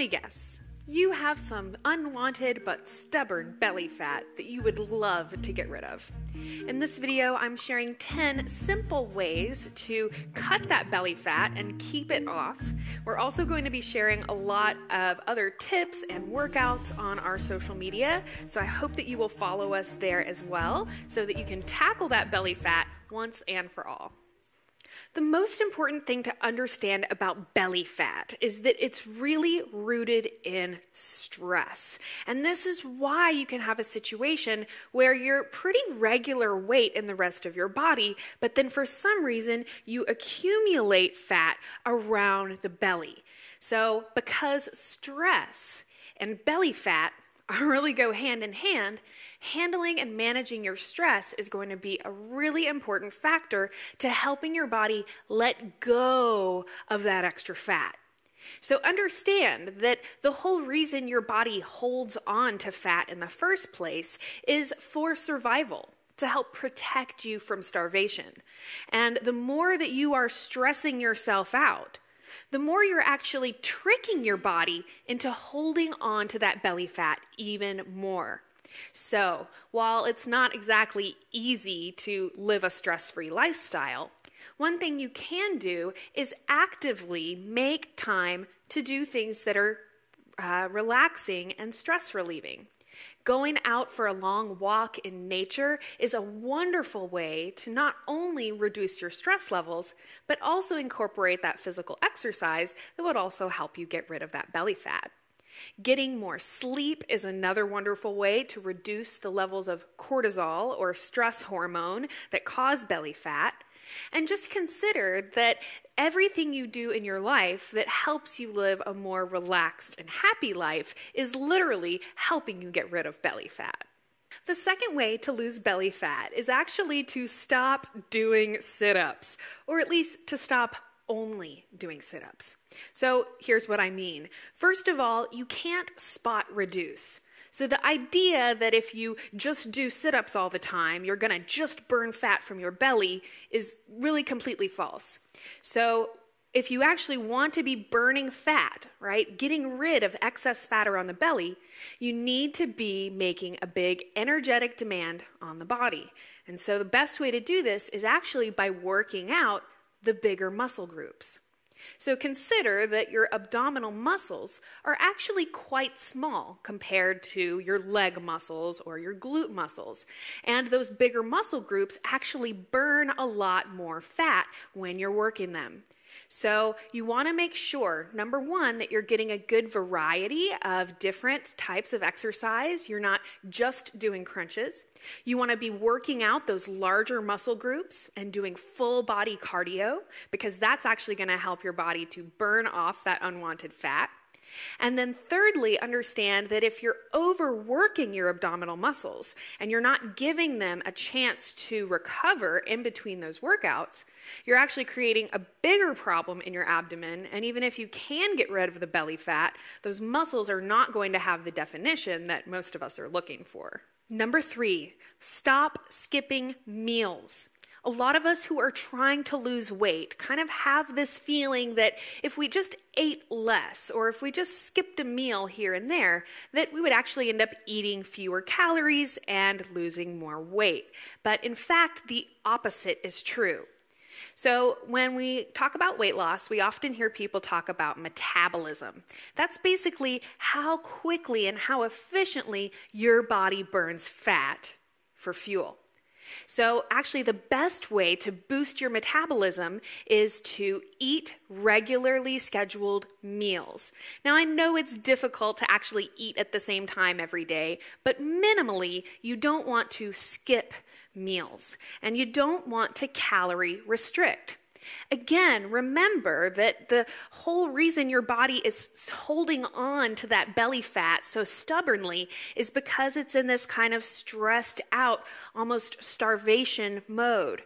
me guess. You have some unwanted but stubborn belly fat that you would love to get rid of. In this video, I'm sharing 10 simple ways to cut that belly fat and keep it off. We're also going to be sharing a lot of other tips and workouts on our social media, so I hope that you will follow us there as well so that you can tackle that belly fat once and for all. The most important thing to understand about belly fat is that it's really rooted in stress. And this is why you can have a situation where you're pretty regular weight in the rest of your body, but then for some reason you accumulate fat around the belly. So because stress and belly fat really go hand in hand, handling and managing your stress is going to be a really important factor to helping your body let go of that extra fat. So understand that the whole reason your body holds on to fat in the first place is for survival, to help protect you from starvation. And the more that you are stressing yourself out, the more you're actually tricking your body into holding on to that belly fat even more. So, while it's not exactly easy to live a stress-free lifestyle, one thing you can do is actively make time to do things that are relaxing and stress relieving. Going out for a long walk in nature is a wonderful way to not only reduce your stress levels, but also incorporate that physical exercise that would also help you get rid of that belly fat. Getting more sleep is another wonderful way to reduce the levels of cortisol or stress hormone that cause belly fat. And just consider that everything you do in your life that helps you live a more relaxed and happy life is literally helping you get rid of belly fat. The second way to lose belly fat is actually to stop doing sit-ups, or at least to stop only doing sit-ups. So here's what I mean. First of all, you can't spot reduce. So the idea that if you just do sit-ups all the time, you're going to just burn fat from your belly is really completely false. So if you actually want to be burning fat, right, getting rid of excess fat around the belly, you need to be making a big energetic demand on the body. And so the best way to do this is actually by working out the bigger muscle groups. So consider that your abdominal muscles are actually quite small compared to your leg muscles or your glute muscles. And those bigger muscle groups actually burn a lot more fat when you're working them. So you want to make sure, number one, that you're getting a good variety of different types of exercise. You're not just doing crunches. You want to be working out those larger muscle groups and doing full body cardio, because that's actually going to help your body to burn off that unwanted fat. And then thirdly, understand that if you're overworking your abdominal muscles and you're not giving them a chance to recover in between those workouts, you're actually creating a bigger problem in your abdomen. And even if you can get rid of the belly fat, those muscles are not going to have the definition that most of us are looking for. Number 3, stop skipping meals. A lot of us who are trying to lose weight kind of have this feeling that if we just ate less, or if we just skipped a meal here and there, that we would actually end up eating fewer calories and losing more weight. But in fact, the opposite is true. So when we talk about weight loss, we often hear people talk about metabolism. That's basically how quickly and how efficiently your body burns fat for fuel. So actually the best way to boost your metabolism is to eat regularly scheduled meals. Now I know it's difficult to actually eat at the same time every day, but minimally you don't want to skip meals and you don't want to calorie restrict. Again, remember that the whole reason your body is holding on to that belly fat so stubbornly is because it's in this kind of stressed out, almost starvation mode.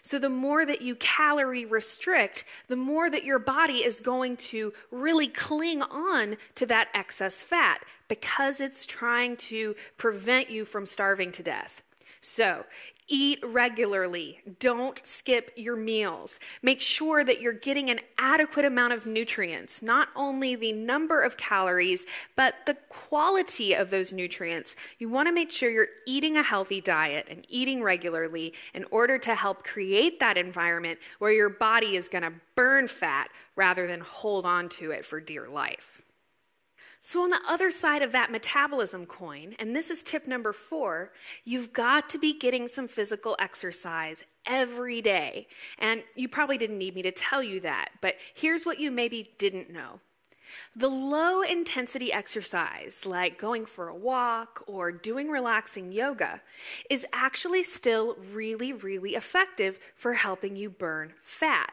So the more that you calorie restrict, the more that your body is going to really cling on to that excess fat because it's trying to prevent you from starving to death. So, eat regularly. Don't skip your meals. Make sure that you're getting an adequate amount of nutrients, not only the number of calories, but the quality of those nutrients. You want to make sure you're eating a healthy diet and eating regularly in order to help create that environment where your body is going to burn fat rather than hold on to it for dear life. So on the other side of that metabolism coin, and this is tip number 4, you've got to be getting some physical exercise every day. And you probably didn't need me to tell you that, but here's what you maybe didn't know. The low intensity exercise, like going for a walk or doing relaxing yoga, is actually still really, really effective for helping you burn fat.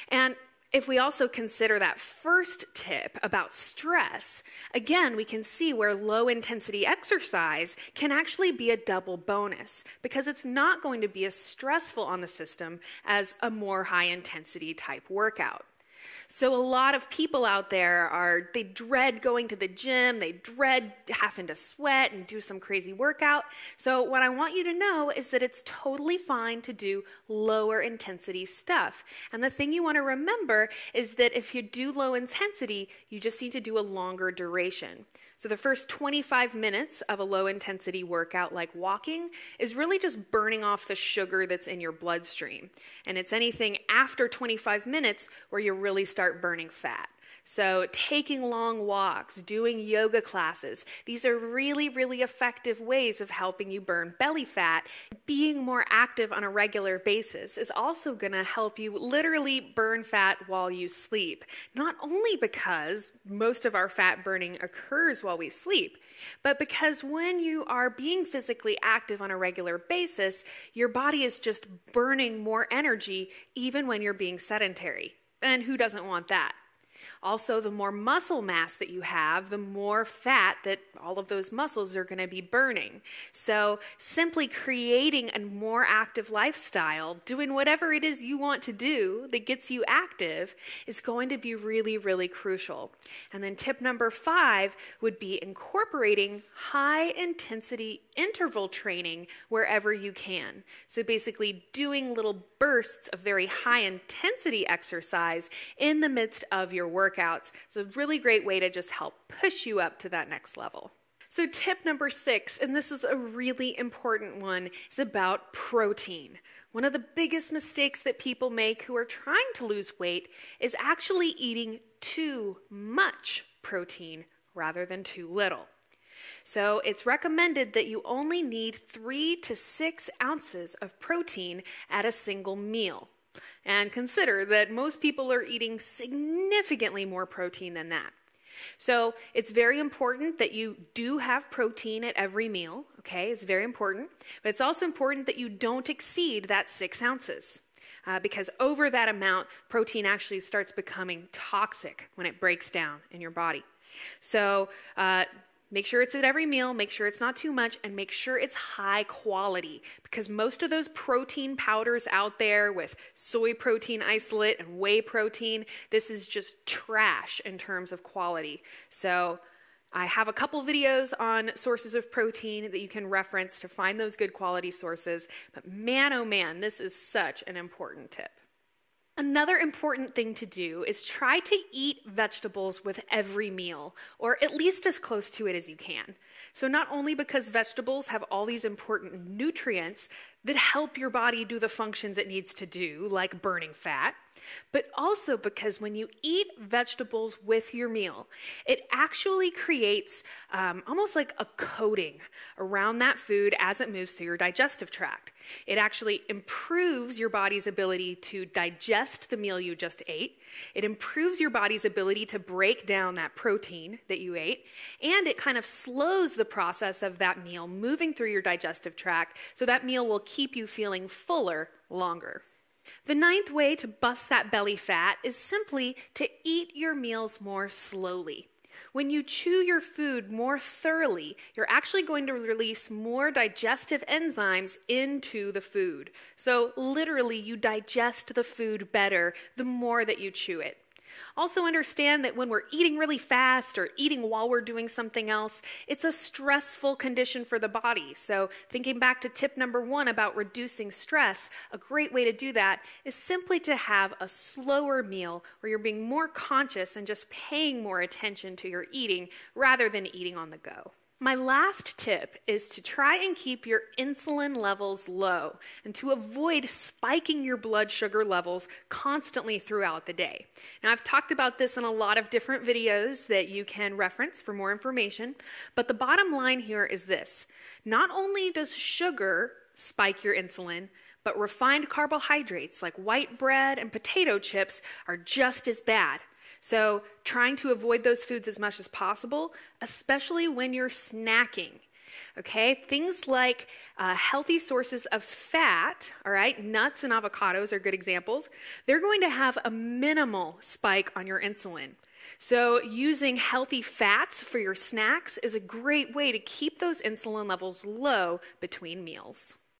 And if we also consider that first tip about stress, again, we can see where low-intensity exercise can actually be a double bonus because it's not going to be as stressful on the system as a more high-intensity type workout. So a lot of people out there they dread going to the gym, they dread having to sweat and do some crazy workout. So what I want you to know is that it's totally fine to do lower intensity stuff. And the thing you want to remember is that if you do low intensity, you just need to do a longer duration. So the first 25 minutes of a low intensity workout like walking is really just burning off the sugar that's in your bloodstream. And it's anything after 25 minutes where you really start burning fat. So taking long walks, doing yoga classes, these are really, really effective ways of helping you burn belly fat. Being more active on a regular basis is also going to help you literally burn fat while you sleep. Not only because most of our fat burning occurs while we sleep, but because when you are being physically active on a regular basis, your body is just burning more energy even when you're being sedentary. And who doesn't want that? Also, the more muscle mass that you have, the more fat that all of those muscles are going to be burning. So simply creating a more active lifestyle, doing whatever it is you want to do that gets you active, is going to be really, really crucial. And then tip number 5 would be incorporating high-intensity interval training wherever you can. So basically doing little bursts of very high-intensity exercise in the midst of your workouts. It's a really great way to just help push you up to that next level. So tip number 6, and this is a really important one, is about protein. One of the biggest mistakes that people make who are trying to lose weight is actually eating too much protein rather than too little. So it's recommended that you only need 3 to 6 ounces of protein at a single meal. And consider that most people are eating significantly more protein than that. So it's very important that you do have protein at every meal, okay? It's very important. But it's also important that you don't exceed that 6 ounces. Because over that amount, protein actually starts becoming toxic when it breaks down in your body. So make sure it's at every meal, make sure it's not too much, and make sure it's high quality. Because most of those protein powders out there with soy protein isolate and whey protein, this is just trash in terms of quality. So I have a couple videos on sources of protein that you can reference to find those good quality sources. But man, oh man, this is such an important tip. Another important thing to do is try to eat vegetables with every meal, or at least as close to it as you can. So not only because vegetables have all these important nutrients that help your body do the functions it needs to do, like burning fat, but also because when you eat vegetables with your meal, it actually creates almost like a coating around that food as it moves through your digestive tract. It actually improves your body's ability to digest the meal you just ate. It improves your body's ability to break down that protein that you ate, and it kind of slows the process of that meal moving through your digestive tract, so that meal will keep you feeling fuller longer. The 9th way to bust that belly fat is simply to eat your meals more slowly. When you chew your food more thoroughly, you're actually going to release more digestive enzymes into the food. So literally, you digest the food better the more that you chew it. Also understand that when we're eating really fast or eating while we're doing something else, it's a stressful condition for the body. So thinking back to tip number 1 about reducing stress, a great way to do that is simply to have a slower meal where you're being more conscious and just paying more attention to your eating rather than eating on the go. My last tip is to try and keep your insulin levels low and to avoid spiking your blood sugar levels constantly throughout the day. Now, I've talked about this in a lot of different videos that you can reference for more information, but the bottom line here is this. Not only does sugar spike your insulin, but refined carbohydrates like white bread and potato chips are just as bad. So trying to avoid those foods as much as possible, especially when you're snacking. Okay, things like healthy sources of fat, all right, nuts and avocados are good examples. They're going to have a minimal spike on your insulin. So using healthy fats for your snacks is a great way to keep those insulin levels low between meals.